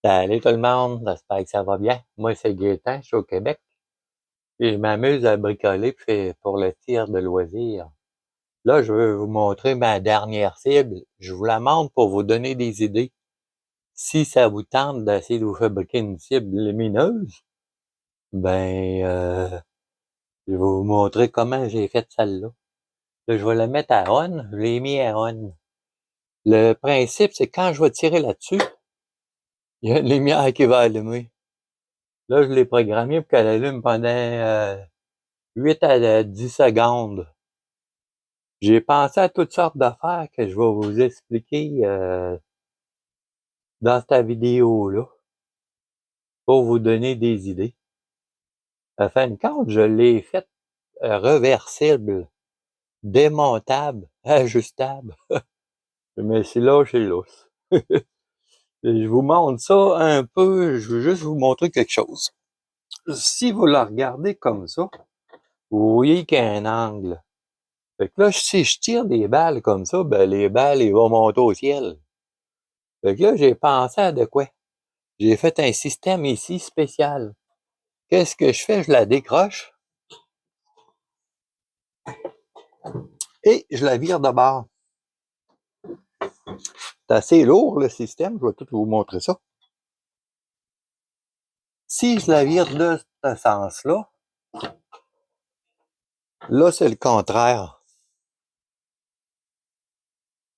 Salut tout le monde, j'espère que ça va bien. Moi, c'est Gaétan, je suis au Québec. Et je m'amuse à bricoler pour le tir de loisirs. Là, je veux vous montrer ma dernière cible. Je vous la montre pour vous donner des idées. Si ça vous tente d'essayer de vous fabriquer une cible lumineuse, ben, je vais vous montrer comment j'ai fait celle-là. Là, je vais la mettre à on. Je l'ai mis à on. Le principe, c'est quand je vais tirer là-dessus, il y a une lumière qui va allumer. Là, je l'ai programmé pour qu'elle allume pendant 8 à 10 secondes. J'ai pensé à toutes sortes d'affaires que je vais vous expliquer dans cette vidéo-là pour vous donner des idées. À fin de compte, je l'ai fait reversible, démontable, ajustable. Mais c'est là, c'est lousse. Je vous montre ça un peu, je veux juste vous montrer quelque chose. Si vous la regardez comme ça, vous voyez qu'il y a un angle. Fait que là, si je tire des balles comme ça, ben les balles, ils vont monter au ciel. Fait que là, j'ai pensé à de quoi? J'ai fait un système ici spécial. Qu'est-ce que je fais? Je la décroche et je la vire de bord. C'est assez lourd, le système. Je vais tout vous montrer ça. Si je la vire de ce sens-là, là, c'est le contraire.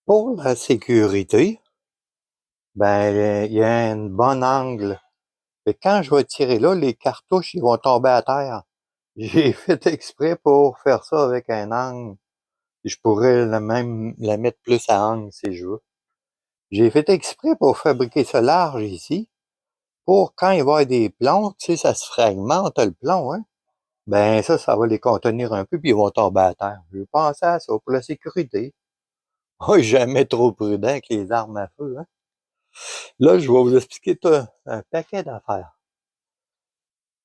Pour la sécurité, ben, il y a un bon angle. Et quand je vais tirer là, les cartouches, ils vont tomber à terre. J'ai fait exprès pour faire ça avec un angle. Je pourrais même la mettre plus à angle si je veux. J'ai fait exprès pour fabriquer ça large ici, pour quand il va y avoir des plombs, tu sais, ça se fragmente le plomb, hein. Ben ça va les contenir un peu, puis ils vont tomber à terre. Je pensais à ça pour la sécurité. Oh, jamais trop prudent avec les armes à feu, hein. Là, je vais vous expliquer un paquet d'affaires.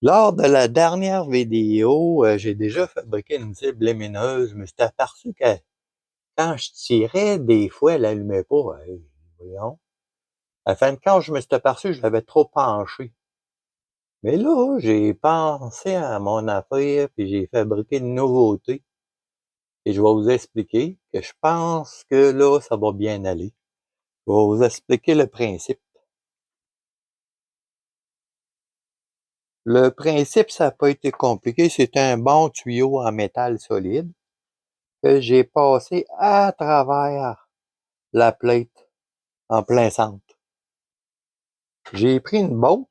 Lors de la dernière vidéo, j'ai déjà fabriqué une cible lumineuse, mais j'étais aperçu que quand je tirais, des fois, elle n'allumait pas. Hey, voyons. À la fin de compte, je me suis aperçu que je l'avais trop penché. Mais là, j'ai pensé à mon affaire, puis j'ai fabriqué une nouveauté. Et je vais vous expliquer que je pense que là, ça va bien aller. Je vais vous expliquer le principe. Le principe, ça n'a pas été compliqué. C'est un bon tuyau en métal solide que j'ai passé à travers la plate en plein centre. J'ai pris une botte,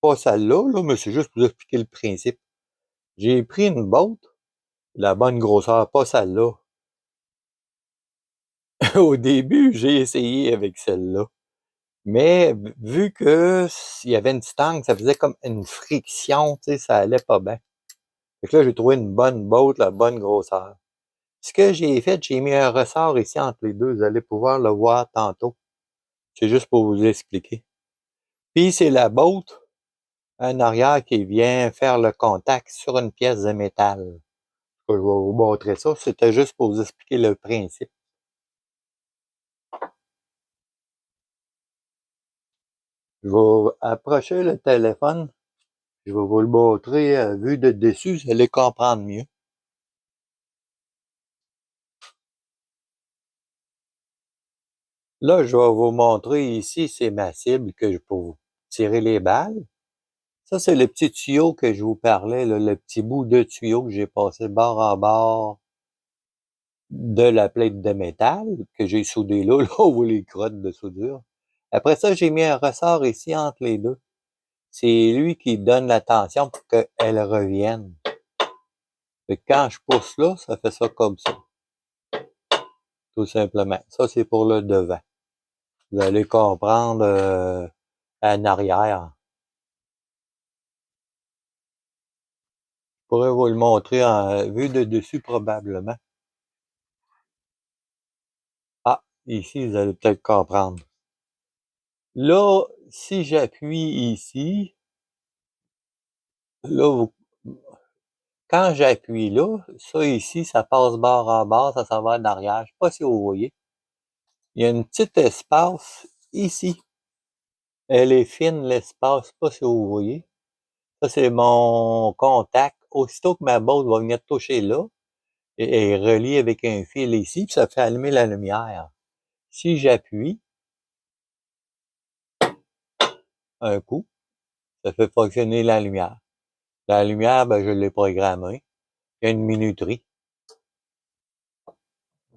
pas celle-là, là, mais c'est juste pour vous expliquer le principe. J'ai pris une botte, la bonne grosseur, pas celle-là. Au début, j'ai essayé avec celle-là. Mais vu que il y avait une petite angle, ça faisait comme une friction, tu sais, ça allait pas bien. Fait que là, j'ai trouvé une bonne botte, la bonne grosseur. Ce que j'ai fait, j'ai mis un ressort ici entre les deux. Vous allez pouvoir le voir tantôt. C'est juste pour vous expliquer. Puis c'est la botte en arrière qui vient faire le contact sur une pièce de métal. Je vais vous montrer ça. C'était juste pour vous expliquer le principe. Je vais approcher le téléphone. Je vais vous le montrer à vue de dessus. Vous allez comprendre mieux. Là, je vais vous montrer ici, c'est ma cible que je pour tirer les balles. Ça, c'est le petit tuyau que je vous parlais, là, le petit bout de tuyau que j'ai passé bord en bord de la plaque de métal que j'ai soudé là, là, où les crottes de soudure. Après ça, j'ai mis un ressort ici entre les deux. C'est lui qui donne la tension pour qu'elle revienne. Et quand je pousse là, ça fait ça comme ça. Tout simplement. Ça, c'est pour le devant. Vous allez comprendre en arrière. Je pourrais vous le montrer en vue de dessus probablement. Ah, ici, vous allez peut-être comprendre. Là, si j'appuie ici, là, quand j'appuie là, ça ici, ça passe bord en bord, ça s'en va en arrière. Je sais pas si vous voyez. Il y a un petit espace ici. Elle est fine, l'espace, je sais pas si vous voyez. Ça, c'est mon contact. Aussitôt que ma botte va venir toucher là, et est reliée avec un fil ici, puis ça fait allumer la lumière. Si j'appuie un coup, ça fait fonctionner la lumière. La lumière, ben, je l'ai programmée. Il y a une minuterie.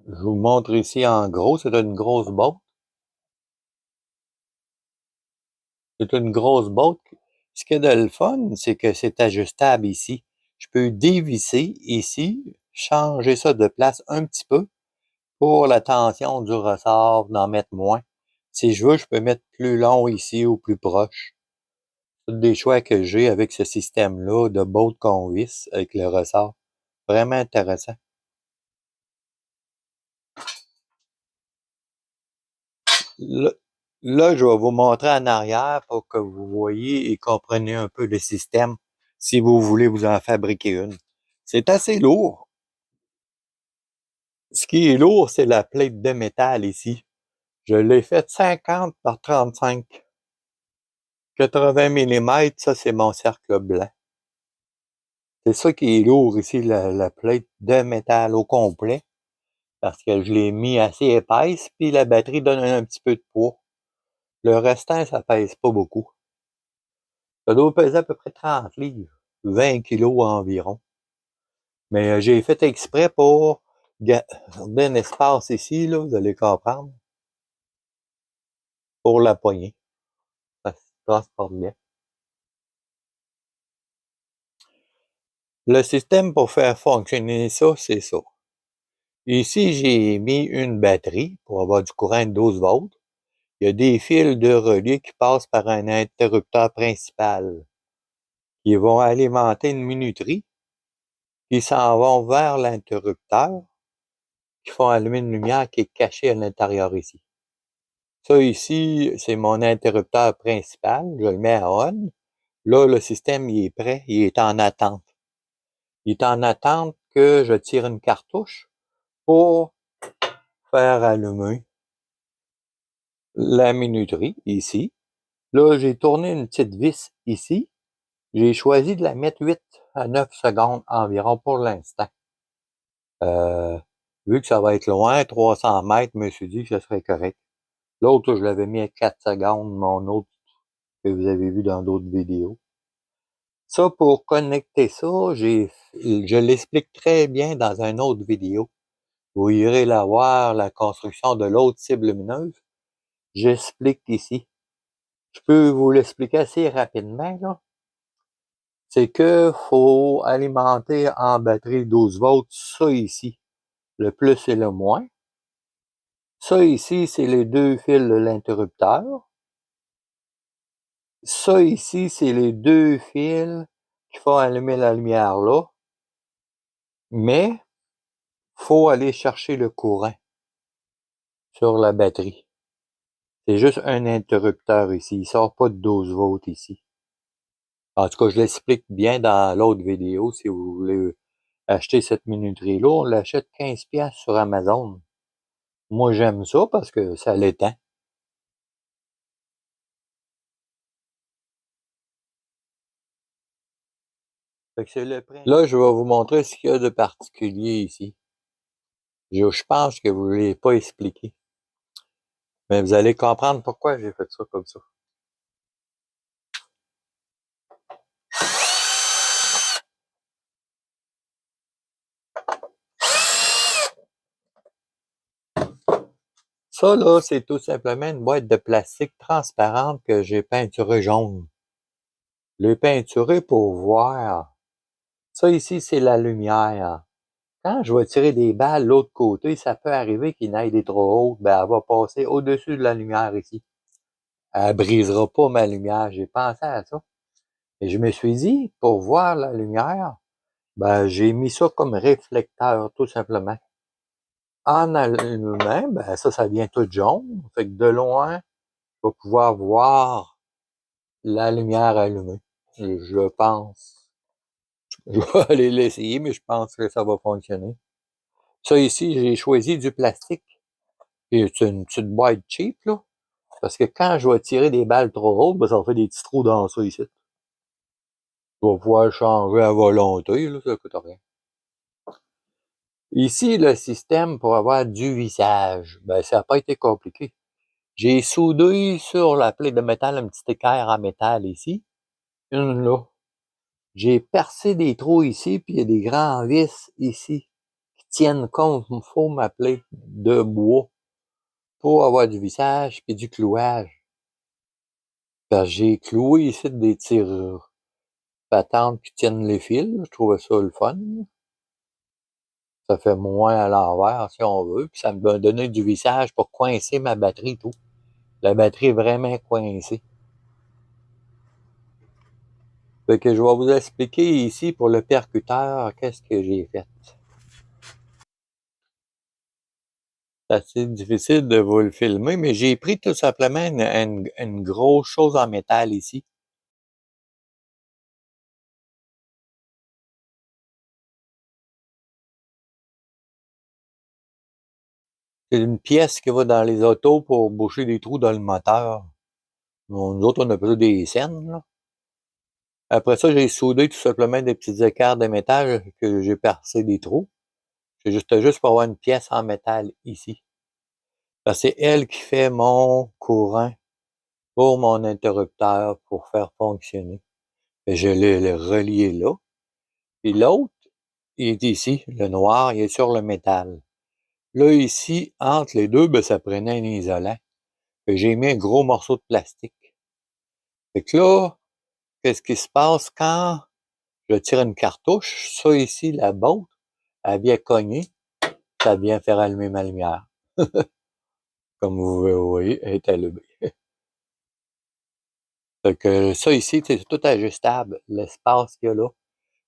Je vous montre ici en gros, c'est une grosse botte. C'est une grosse botte. Ce qui est de le fun, c'est que c'est ajustable ici. Je peux dévisser ici, changer ça de place un petit peu pour la tension du ressort, d'en mettre moins. Si je veux, je peux mettre plus long ici ou plus proche. C'est des choix que j'ai avec ce système-là de botte qu'on visse avec le ressort. Vraiment intéressant. Là, là, je vais vous montrer en arrière pour que vous voyez et compreniez un peu le système si vous voulez vous en fabriquer une. C'est assez lourd. Ce qui est lourd, c'est la plaque de métal ici. Je l'ai faite 50 par 35. 80 mm, ça c'est mon cercle blanc. C'est ça qui est lourd ici, la plaque de métal au complet, parce que je l'ai mis assez épaisse, puis la batterie donne un petit peu de poids. Le restant, ça pèse pas beaucoup. Ça doit peser à peu près 30 livres, 20 kilos environ. Mais j'ai fait exprès pour garder un espace ici, là, vous allez comprendre, pour la poignée. Ça se transporte bien. Le système pour faire fonctionner ça, c'est ça. Ici, j'ai mis une batterie pour avoir du courant de 12 volts. Il y a des fils de relais qui passent par un interrupteur principal. Ils vont alimenter une minuterie, qui s'en vont vers l'interrupteur, qui font allumer une lumière qui est cachée à l'intérieur ici. Ça ici, c'est mon interrupteur principal. Je le mets à on. Là, le système, il est prêt. Il est en attente. Il est en attente que je tire une cartouche pour faire allumer la minuterie ici. Là, j'ai tourné une petite vis ici. J'ai choisi de la mettre 8 à 9 secondes environ pour l'instant. Vu que ça va être loin, 300 mètres, je me suis dit que ce serait correct. L'autre, je l'avais mis à 4 secondes, mon autre que vous avez vu dans d'autres vidéos. Ça, pour connecter ça, je l'explique très bien dans une autre vidéo. Vous irez la voir, la construction de l'autre cible lumineuse. J'explique ici. Je peux vous l'expliquer assez rapidement, là. C'est que faut alimenter en batterie 12 volts ça ici, le plus et le moins. Ça ici, c'est les deux fils de l'interrupteur. Ça ici, c'est les deux fils qui font allumer la lumière là. Mais, faut aller chercher le courant sur la batterie. C'est juste un interrupteur ici. Il sort pas de 12 volts ici. En tout cas, je l'explique bien dans l'autre vidéo. Si vous voulez acheter cette minuterie-là, on l'achète 15$ sur Amazon. Moi, j'aime ça parce que ça l'éteint. Fait que c'est le prix. Là, je vais vous montrer ce qu'il y a de particulier ici. Je pense que vous ne l'avez pas expliqué. Mais vous allez comprendre pourquoi j'ai fait ça comme ça. Ça, là, c'est tout simplement une boîte de plastique transparente que j'ai peinturée jaune. Je l'ai peinturée pour voir. Ça ici, c'est la lumière. Quand je vais tirer des balles de l'autre côté, ça peut arriver qu'il n'aille des trop hautes, ben elle va passer au-dessus de la lumière ici. Elle brisera pas ma lumière. J'ai pensé à ça. Et je me suis dit, pour voir la lumière, ben j'ai mis ça comme réflecteur, tout simplement. En allumant, ben ça vient tout jaune. Fait que de loin, je vais pouvoir voir la lumière allumée. Je pense. Je vais aller l'essayer, mais je pense que ça va fonctionner. Ça ici, j'ai choisi du plastique. Et c'est une petite boîte cheap, là. parce que quand je vais tirer des balles trop hautes, ben, ça va faire des petits trous dans ça ici. Je vais pouvoir changer à volonté, là, ça coûte rien. Ici, le système pour avoir du vissage, ben, ça n'a pas été compliqué. J'ai soudé sur la plaque de métal un petit équerre en métal ici, une là. J'ai percé des trous ici, puis il y a des grands vis ici qui tiennent comme il faut ma plaque de bois pour avoir du vissage puis du clouage. Parce que j'ai cloué ici des tirures patentes qui tiennent les fils. Je trouvais ça le fun. Ça fait moins à l'envers si on veut. Puis ça me donnait du vissage pour coincer ma batterie tout. La batterie est vraiment coincée. Fait que je vais vous expliquer ici pour le percuteur qu'est-ce que j'ai fait. C'est assez difficile de vous le filmer, mais j'ai pris tout simplement une grosse chose en métal ici. C'est une pièce qui va dans les autos pour boucher des trous dans le moteur. Nous autres, on appelle ça des scènes, là. Après ça, j'ai soudé tout simplement des petits écarts de métal que j'ai percé des trous. C'est juste pour avoir une pièce en métal ici. C'est elle qui fait mon courant pour mon interrupteur pour faire fonctionner. Et je l'ai relié là. Et l'autre, il est ici. Le noir, il est sur le métal. Là, ici, entre les deux, ben, ça prenait un isolant. J'ai mis un gros morceau de plastique. Fait que là, qu'est-ce qui se passe quand je tire une cartouche? Ça ici, la boîte, elle vient cogner, ça vient faire allumer ma lumière. Comme vous voyez, elle est allumée. Fait que ça ici, c'est tout ajustable, l'espace qu'il y a là.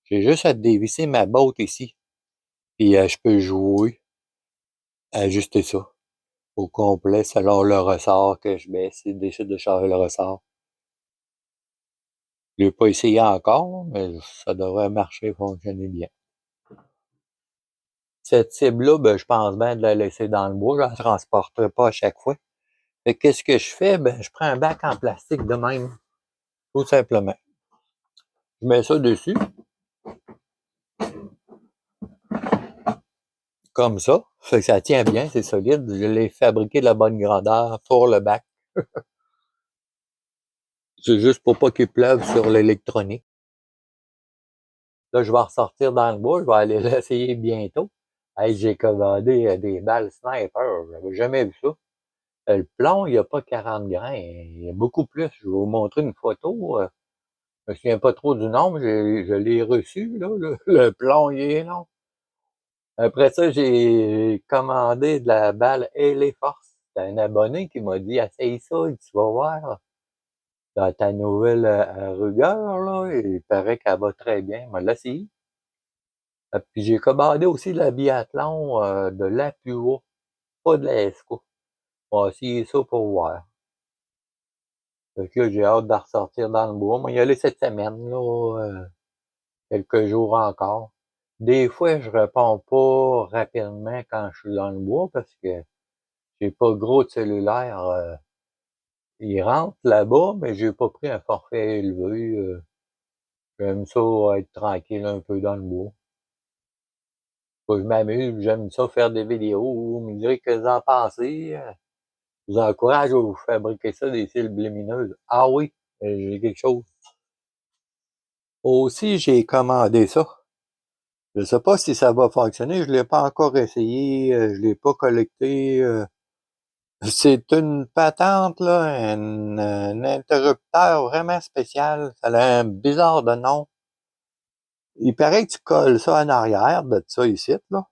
J'ai juste à dévisser ma boîte ici. Puis je peux jouer, ajuster ça au complet selon le ressort que je mets, si je décide de changer le ressort. Je l'ai pas essayé encore, mais ça devrait marcher, fonctionner bien. Cette cible-là, ben, je pense bien de la laisser dans le bois, je la transporterai pas à chaque fois. Fait que qu'est-ce que je fais? Ben, je prends un bac en plastique de même, tout simplement. Je mets ça dessus, comme ça. Fait que ça tient bien, c'est solide. Je l'ai fabriqué de la bonne grandeur pour le bac. C'est juste pour pas qu'il pleuve sur l'électronique. Là, je vais ressortir dans le bois, je vais aller l'essayer bientôt. Hey, j'ai commandé des balles sniper, j'avais jamais vu ça. Le plomb, il n'y a pas 40 grains, il y a beaucoup plus. Je vais vous montrer une photo. Je me souviens pas trop du nom, mais je l'ai reçu, là, le plomb, il est long. Après ça, j'ai commandé de la balle LA Force. C'est un abonné qui m'a dit, essaye ça, tu vas voir. Dans ta nouvelle Ruger, là, il paraît qu'elle va très bien. Moi, là, si. Puis j'ai commandé aussi la biathlon de l'Apua, pas de la ESCO. On va essayer ça pour voir. Fait que là, j'ai hâte de ressortir dans le bois. Moi, y aller cette semaine, là, quelques jours encore. Des fois, je réponds pas rapidement quand je suis dans le bois parce que j'ai pas gros de cellulaire. Il rentre là-bas, mais j'ai pas pris un forfait élevé. J'aime ça être tranquille un peu dans le bois. Faut que je m'amuse, j'aime ça faire des vidéos. Vous me direz que vous en pensez. Je vous encourage à vous fabriquer ça, des cils lumineuses. Ah oui, j'ai quelque chose. Aussi, j'ai commandé ça. Je sais pas si ça va fonctionner, je l'ai pas encore essayé, je l'ai pas collecté. C'est une patente, là, un interrupteur vraiment spécial. Ça a un bizarre de nom. Il paraît que tu colles ça en arrière de ça ici, là.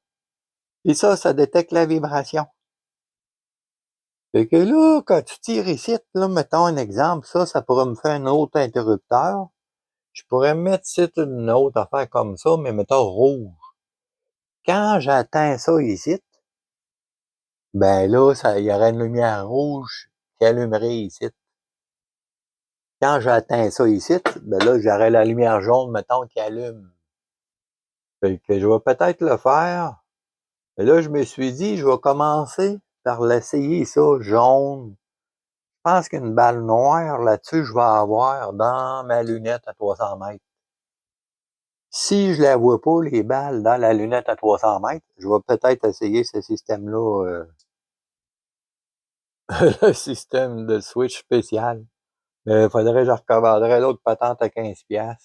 Et ça détecte la vibration. Fait que là, quand tu tires ici, là, mettons un exemple, ça pourrait me faire un autre interrupteur. Je pourrais mettre ici une autre affaire comme ça, mais mettons rouge. Quand j'atteins ça ici, ben là, il y aurait une lumière rouge qui allumerait ici. Quand j'atteins ça ici, ben là, j'aurais la lumière jaune, mettons, qui allume. Fait que je vais peut-être le faire. Et là, je me suis dit, je vais commencer par l'essayer, ça, jaune. pense qu'une balle noire, là-dessus, je vais avoir dans ma lunette à 300 mètres. Si je la vois pas, les balles dans la lunette à 300 mètres, je vais peut-être essayer ce système-là, le système de switch spécial. Mais il faudrait que je recommanderais l'autre patente à 15$.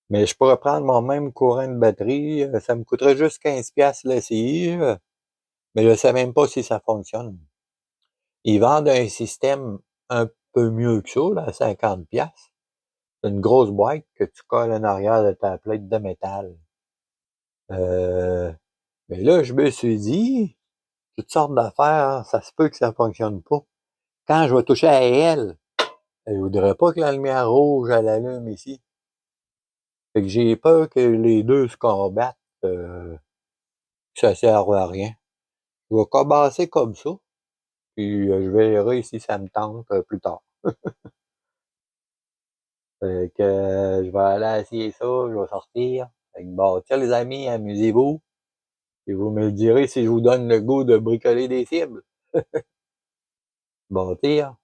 Mais je pourrais prendre mon même courant de batterie. Ça me coûterait juste 15$ l'essayer. Mais je ne sais même pas si ça fonctionne. Ils vendent un système un peu mieux que ça, là, à 50$. C'est une grosse boîte que tu colles en arrière de ta plaque de métal. Euh, mais là, je me suis dit, toutes sortes d'affaires, ça se peut que ça fonctionne pas. Quand je vais toucher à elle, elle voudrait pas que la lumière rouge, elle allume ici. Fait que j'ai peur que les deux se combattent, que ça serve à rien. Je vais commencer comme ça, puis je verrai si ça me tente plus tard. Fait que je vais aller essayer ça, je vais sortir. Fait que bon, tiens les amis, amusez-vous. Et vous me direz si je vous donne le goût de bricoler des cibles. Bon tir.